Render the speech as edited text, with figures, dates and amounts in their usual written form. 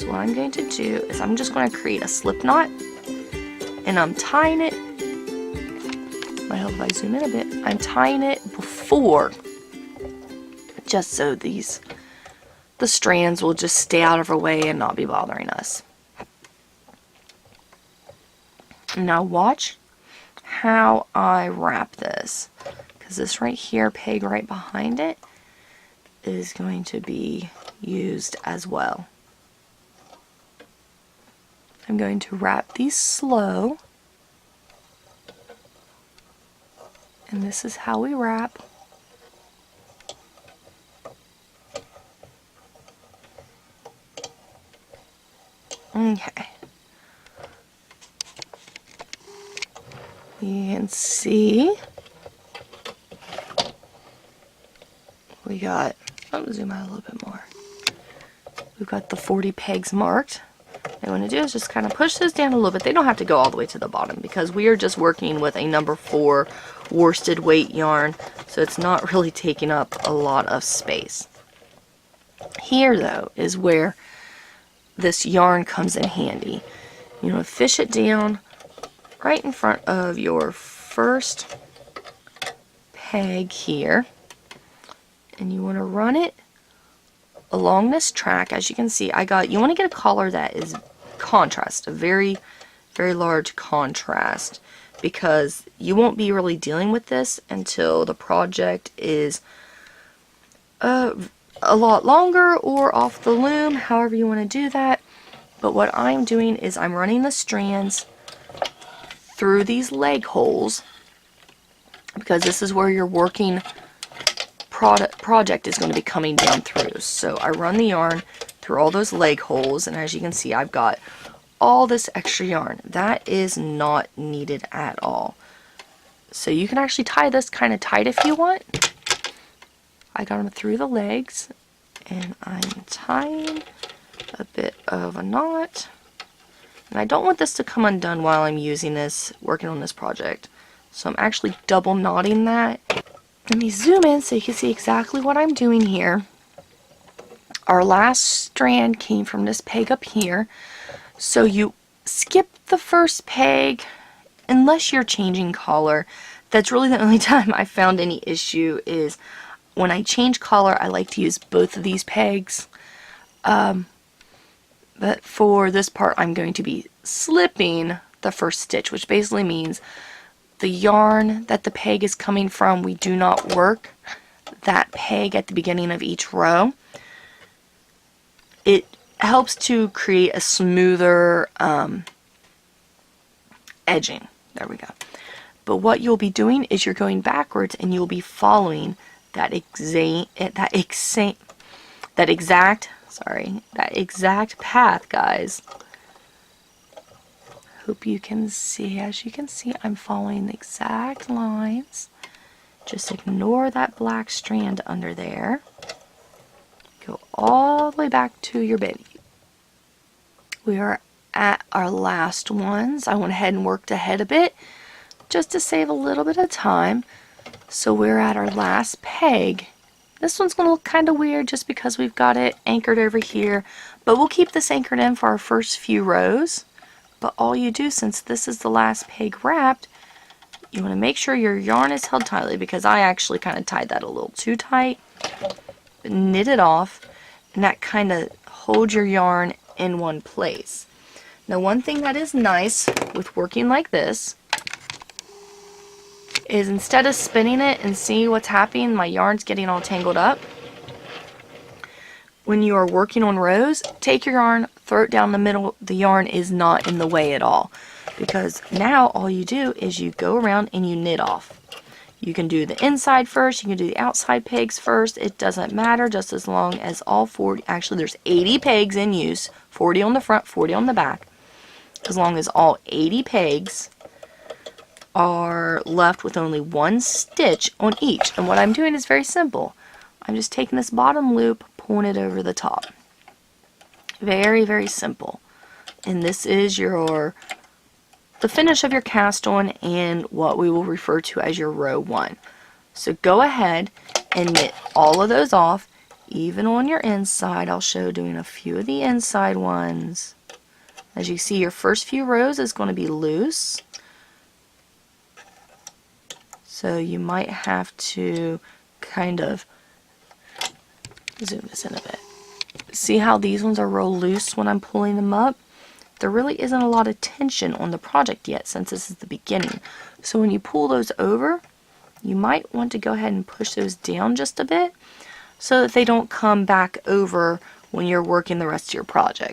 So what I'm going to do is I'm just going to create a slip knot, and I'm tying it, might help if I zoom in a bit, I'm tying it before, just so the strands will just stay out of our way and not be bothering us. Now watch how I wrap this, because this right here, peg right behind it, is going to be used as well. I'm going to wrap these slow, and this is how we wrap. Okay. You can see we got, I'll zoom out a little bit more. We've got the 40 pegs marked. What I want to do is just kind of push those down a little bit. They don't have to go all the way to the bottom because we are just working with a number 4 worsted weight yarn, so it's not really taking up a lot of space. Here though is where this yarn comes in handy. You know, fish it down right in front of your first peg here, and you want to run it along this track. As you can see, you want to get a collar that is contrast, a very, very large contrast, because you won't be really dealing with this until the project is a lot longer or off the loom, however you want to do that. But what I'm doing is I'm running the strands through these leg holes, because this is where your working project is going to be coming down through. So I run the yarn through all those leg holes, and as you can see, I've got all this extra yarn. That is not needed at all. So you can actually tie this kind of tight if you want. I got them through the legs, and I'm tying a bit of a knot. And I don't want this to come undone while I'm using this, working on this project. So I'm actually double knotting that. Let me zoom in so you can see exactly what I'm doing here. Our last strand came from this peg up here. So you skip the first peg unless you're changing collar. That's really the only time I found any issue is when I change collar. I like to use both of these pegs. But for this part, I'm going to be slipping the first stitch, which basically means the yarn that the peg is coming from, we do not work that peg at the beginning of each row. It helps to create a smoother edging. There we go. But what you'll be doing is you're going backwards, and you'll be following that exact path, guys. Hope you can see. As you can see, I'm following the exact lines. Just ignore that black strand under there. Go all the way back to your biddy. We are at our last ones. I went ahead and worked ahead a bit just to save a little bit of time. So we're at our last peg. This one's going to look kind of weird just because we've got it anchored over here, but we'll keep this anchored in for our first few rows. But all you do, since this is the last peg wrapped, you want to make sure your yarn is held tightly, because I actually kind of tied that a little too tight. Knit it off, and that kind of holds your yarn in one place. Now, one thing that is nice with working like this is instead of spinning it and see what's happening, my yarn's getting all tangled up. When you are working on rows, take your yarn, throw it down the middle. The yarn is not in the way at all, because now all you do is you go around and you knit off. You can do the inside first, you can do the outside pegs first. It doesn't matter, just as long as all 40, actually there's 80 pegs in use, 40 on the front, 40 on the back. As long as all 80 pegs are left with only one stitch on each. And what I'm doing is very simple. I'm just taking this bottom loop, pulling it over the top. Very, very simple. And this is the finish of your cast on and what we will refer to as your row 1. So go ahead and knit all of those off. even on your inside. I'll show doing a few of the inside ones. As you see, your first few rows is going to be loose. So you might have to kind of zoom this in a bit. See how these ones are real loose when I'm pulling them up? There really isn't a lot of tension on the project yet since this is the beginning. So when you pull those over, you might want to go ahead and push those down just a bit so that they don't come back over when you're working the rest of your project.